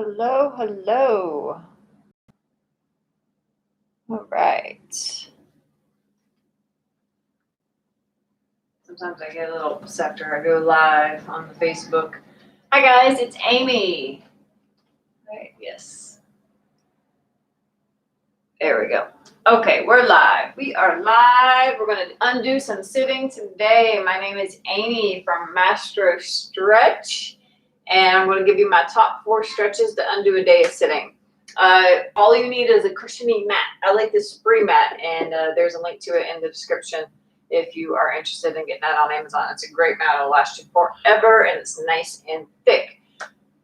Hello, hello. All right. Sometimes I get a little after I go live on the Facebook. Hi guys, it's Amy. Right, yes. There we go. Okay, we're live. We are live. We're going to undo some sitting today. My name is Amy from Mastro Stretch, and I'm going to give you my top 4 stretches to undo a day of sitting. All you need is a cushiony mat. I like this spree mat, and there's a link to it in the description if you are interested in getting that on Amazon. It's a great mat. It'll last you forever, and it's nice and thick.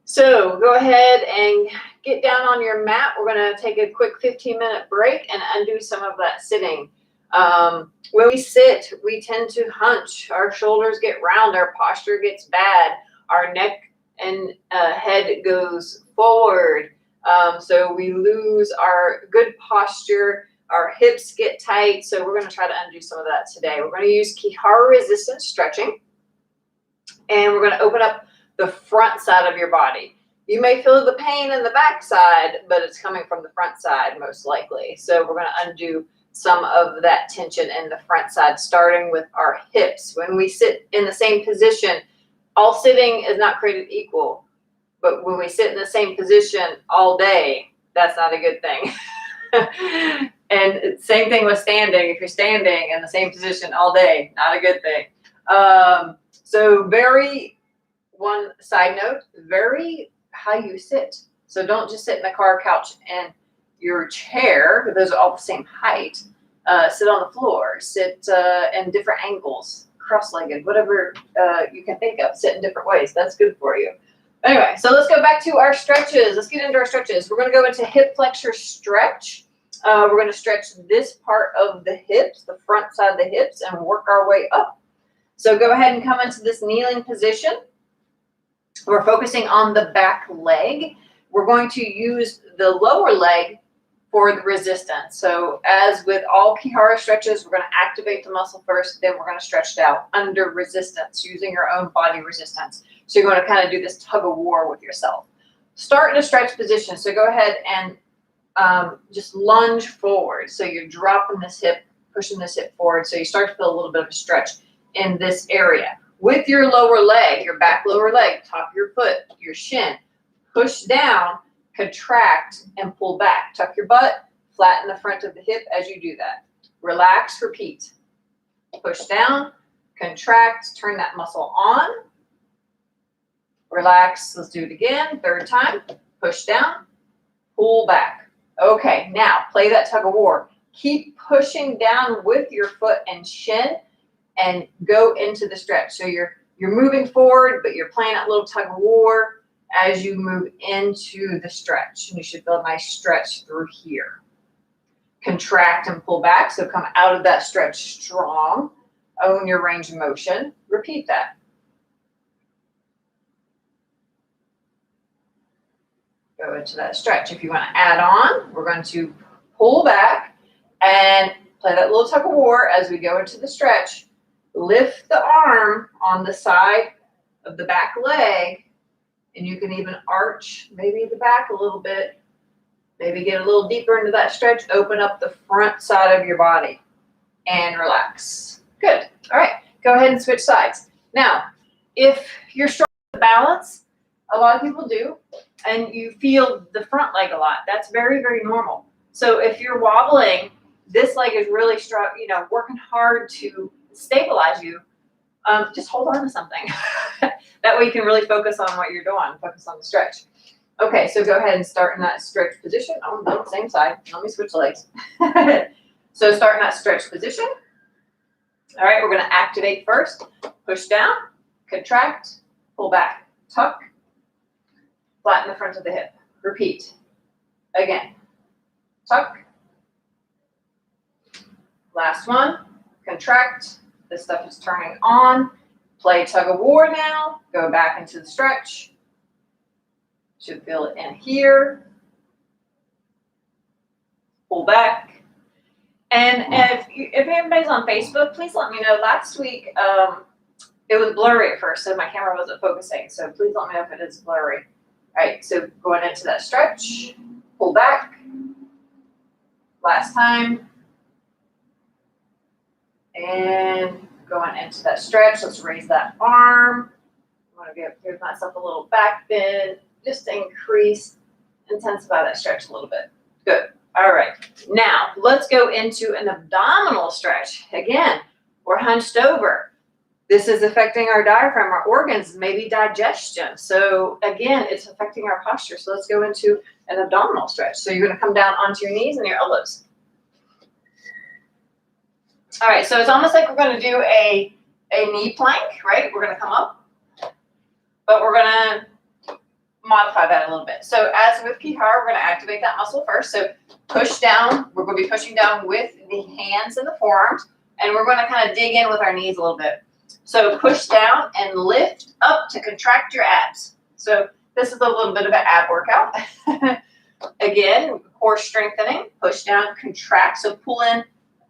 So go ahead and get down on your mat. We're going to take a quick 15-minute break and undo some of that sitting. When we sit, we tend to hunch. Our shoulders get round. Our posture gets bad. Our neck and head goes forward. So we lose our good posture. Our hips get tight. So we're going to try to undo some of that today. We're going to use Kihara resistance stretching. And we're going to open up the front side of your body. You may feel the pain in the back side, but it's coming from the front side most likely. So we're going to undo some of that tension in the front side, starting with our hips. When we sit in the same position, all sitting is not created equal. But when we sit in the same position all day, that's not a good thing. And same thing with standing. If you're standing in the same position all day, not a good thing. So one side note, vary how you sit. So don't just sit in the car, couch, and your chair. Those are all the same height. Sit on the floor. Sit in different angles, cross-legged, whatever you can think of. Sit in different ways. That's good for you. Anyway, so let's go back to our stretches. Let's get into our stretches. We're going to go into hip flexor stretch. We're going to stretch this part of the hips, the front side of the hips, and work our way up. So go ahead and come into this kneeling position. We're focusing on the back leg. We're going to use the lower leg for the resistance. So as with all Kihara stretches, we're going to activate the muscle first, then we're going to stretch it out under resistance, using your own body resistance. So you're going to kind of do this tug of war with yourself. Start in a stretch position. So go ahead and just lunge forward. So you're dropping this hip, pushing this hip forward. So you start to feel a little bit of a stretch in this area. With your lower leg, your back lower leg, top of your foot, your shin, push down, contract, and pull back. Tuck your butt, flatten the front of the hip as you do that. Relax, repeat. Push down, contract, turn that muscle on. Relax, let's do it again, 3rd time. Push down, pull back. Okay, now play that tug of war. Keep pushing down with your foot and shin and go into the stretch. So you're moving forward, but you're playing that little tug of war as you move into the stretch. And you should feel a nice stretch through here. Contract and pull back. So come out of that stretch strong. Own your range of motion. Repeat that. Go into that stretch. If you want to add on, we're going to pull back and play that little tug of war as we go into the stretch. Lift the arm on the side of the back leg, and you can even arch maybe the back a little bit. Maybe get a little deeper into that stretch. Open up the front side of your body and relax. Good. All right. Go ahead and switch sides. Now, if you're struggling with balance, a lot of people do, and you feel the front leg a lot. That's very, very normal. So if you're wobbling, this leg is really working hard to stabilize you. Just hold on to something. That way you can really focus on what you're doing. Focus on the stretch. Okay, so go ahead and start in that stretch position. Oh, no, same side. Let me switch legs. So start in that stretch position. All right, we're going to activate first. Push down, contract, pull back, tuck, flatten the front of the hip. Repeat. Again. Tuck. Last one. Contract. This stuff is turning on. Play tug of war now. Go back into the stretch. Should feel it in here. Pull back. And if anybody's on Facebook, please let me know. Last week, it was blurry at first, so my camera wasn't focusing. So please let me know if it is blurry. All right, so going into that stretch, pull back. Last time. And going into that stretch, let's raise that arm. I want to give myself a little back bend, just to increase, intensify that stretch a little bit. Good. All right. Now, let's go into an abdominal stretch. Again, we're hunched over. This is affecting our diaphragm, our organs, maybe digestion. So again, it's affecting our posture. So let's go into an abdominal stretch. So you're going to come down onto your knees and your elbows. All right, so it's almost like we're going to do a knee plank, right? We're going to come up, but we're going to modify that a little bit. So as with Kihara, we're going to activate that muscle first. So push down. We're going to be pushing down with the hands and the forearms, and we're going to kind of dig in with our knees a little bit. So push down and lift up to contract your abs. So this is a little bit of an ab workout. Again, core strengthening. Push down, contract. So pull in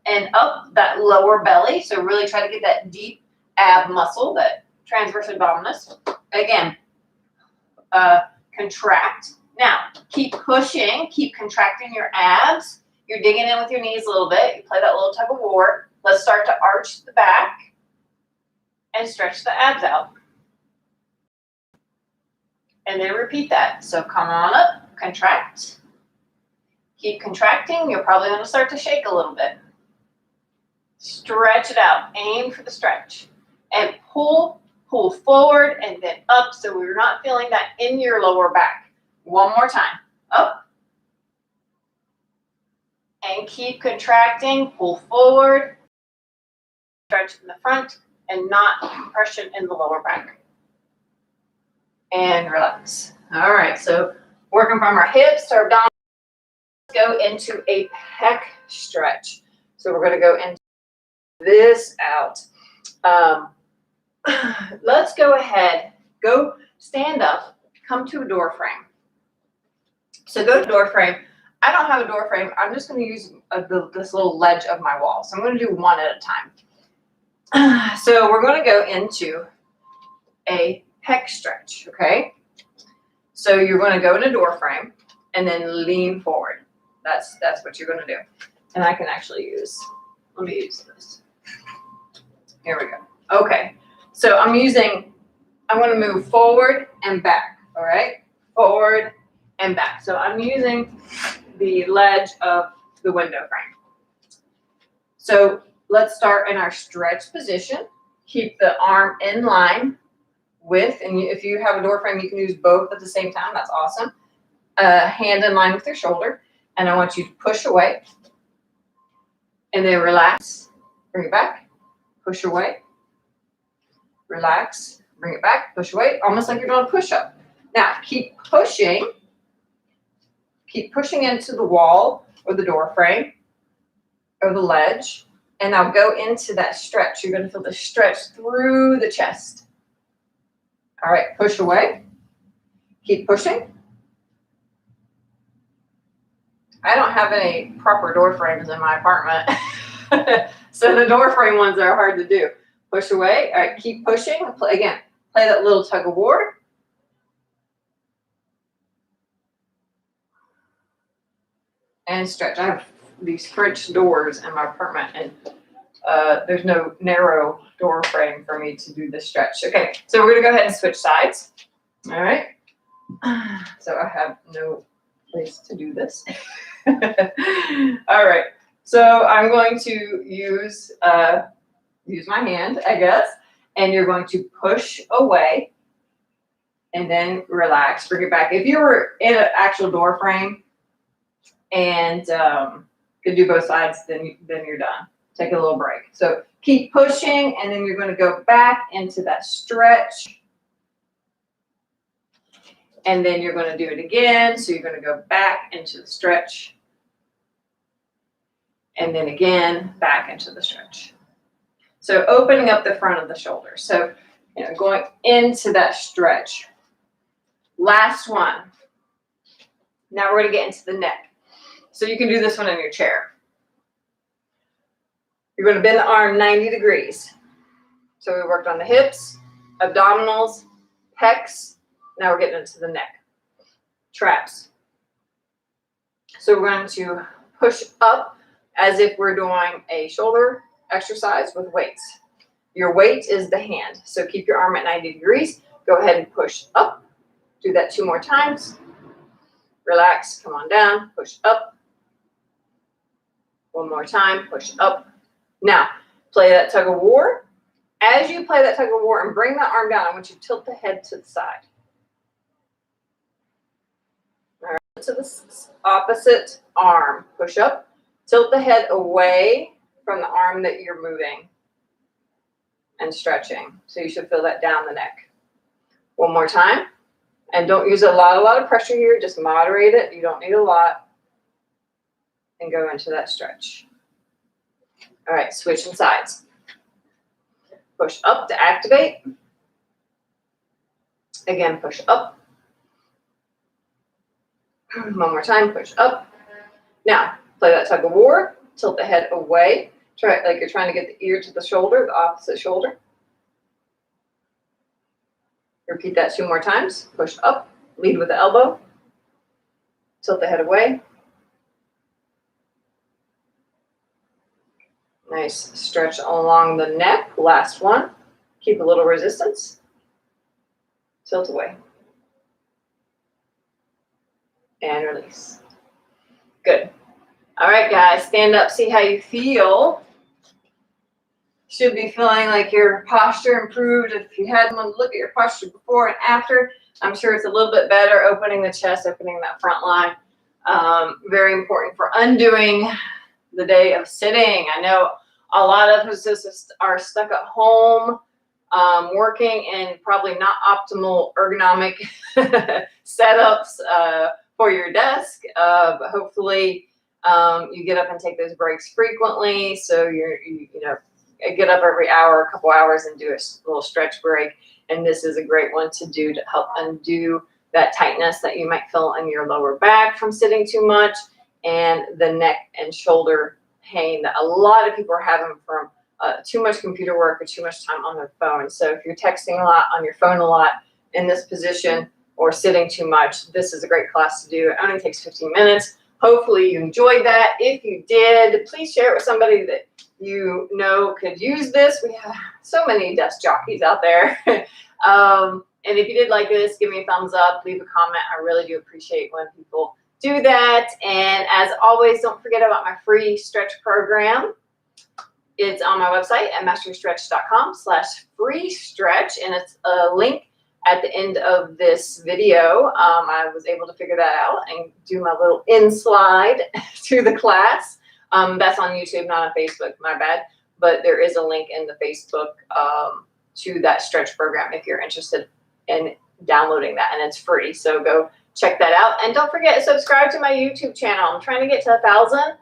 and up that lower belly. So really try to get that deep ab muscle, that transverse abdominis. Again, contract. Now, keep pushing, keep contracting your abs. You're digging in with your knees a little bit. You play that little tug of war. Let's start to arch the back and stretch the abs out. And then repeat that. So come on up, contract. Keep contracting. You're probably going to start to shake a little bit. Stretch it out. Aim for the stretch. And pull forward and then up so we're not feeling that in your lower back. One more time. Up. And keep contracting. Pull forward. Stretch in the front and not compression in the lower back. And relax. All right, so working from our hips to our abdominals. Let's go into a pec stretch. So we're going to go into this out. Let's go ahead, go stand up, come to a door frame. So go to door frame. I don't have a door frame. I'm just going to use this little ledge of my wall. So I'm going to do one at a time. So we're going to go into a pec stretch, okay? So you're going to go in a door frame and then lean forward. That's what you're going to do. And I can actually let me use this. Here we go. Okay. So I'm going to move forward and back, all right? Forward and back. So I'm using the ledge of the window frame. So let's start in our stretch position. Keep the arm in line with, and if you have a door frame, you can use both at the same time. That's awesome. Hand in line with your shoulder. And I want you to push away. And then relax. Bring it back. Push away. Relax. Bring it back. Push away. Almost like you're doing a push-up. Now, keep pushing. Keep pushing into the wall or the door frame or the ledge. And now go into that stretch. You're going to feel the stretch through the chest. All right, push away. Keep pushing. I don't have any proper door frames in my apartment. So the door frame ones are hard to do. Push away. All right, keep pushing. Again, play that little tug of war. And stretch. I have these French doors in my apartment, and there's no narrow door frame for me to do this stretch. Okay, so we're going to go ahead and switch sides. All right. So I have no place to do this. All right. So I'm going to use my hand, I guess, and you're going to push away and then relax, bring it back. If you were in an actual door frame and could do both sides, then you're done. Take a little break. So keep pushing, and then you're going to go back into that stretch. And then you're going to do it again. So you're going to go back into the stretch. And then again, back into the stretch. So opening up the front of the shoulders. So, going into that stretch. Last one. Now we're going to get into the neck. So you can do this one in your chair. You're going to bend the arm 90 degrees. So we worked on the hips, abdominals, pecs. Now we're getting into the neck. traps. So we're going to push up as if we're doing a shoulder exercise with weights. Your weight is the hand. So keep your arm at 90 degrees. Go ahead and push up. Do that 2 more times. Relax, come on down, push up. 1 more time, push up. Now, play that tug of war. As you play that tug of war and bring that arm down, I want you to tilt the head to the side. All right, to the opposite arm. Push up. Tilt the head away from the arm that you're moving and stretching. So you should feel that down the neck. 1 more time. And don't use a lot of pressure here. Just moderate it. You don't need a lot. And go into that stretch. All right, switching sides. Push up to activate. Again, push up. 1 more time, push up. Now, play that tug of war. Tilt the head away. Try it like you're trying to get the ear to the shoulder, the opposite shoulder. Repeat that 2 more times. Push up. Lead with the elbow. Tilt the head away. Nice stretch along the neck. Last one. Keep a little resistance. Tilt away. And release. Good. All right, guys, stand up, see how you feel. Should be feeling like your posture improved. If you had one, look at your posture before and after. I'm sure it's a little bit better, opening the chest, opening that front line. Very important for undoing the day of sitting. I know a lot of us are stuck at home, working in probably not optimal ergonomic setups for your desk, but hopefully you get up and take those breaks frequently. So you know, get up every hour, a couple hours, and do a little stretch break. And this is a great one to do to help undo that tightness that you might feel in your lower back from sitting too much, and the neck and shoulder pain that a lot of people are having from too much computer work or too much time on their phone. So if you're texting a lot, on your phone a lot, in this position, or sitting too much, this is a great class to do. It only takes 15 minutes. Hopefully you enjoyed that. If you did, please share it with somebody that you know could use this. We have so many desk jockeys out there. And if you did like this, give me a thumbs up, leave a comment. I really do appreciate when people do that. And as always, don't forget about my free stretch program. It's on my website at mastrostretch.com/free-stretch, and it's a link at the end of this video. I was able to figure that out and do my little slide to the class. That's on YouTube, not on Facebook, my bad. But there is a link in the Facebook to that stretch program if you're interested in downloading that, and it's free. So go check that out. And don't forget to subscribe to my YouTube channel. I'm trying to get to 1,000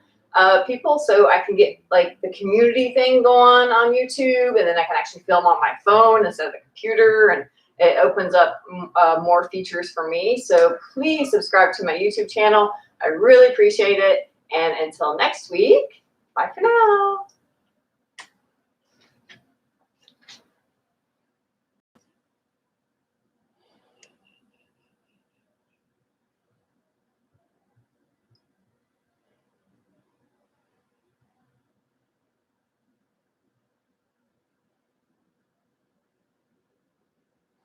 people so I can get like the community thing going on YouTube, and then I can actually film on my phone instead of the computer, and it opens up more features for me. So please subscribe to my YouTube channel. I really appreciate it. And until next week, bye for now.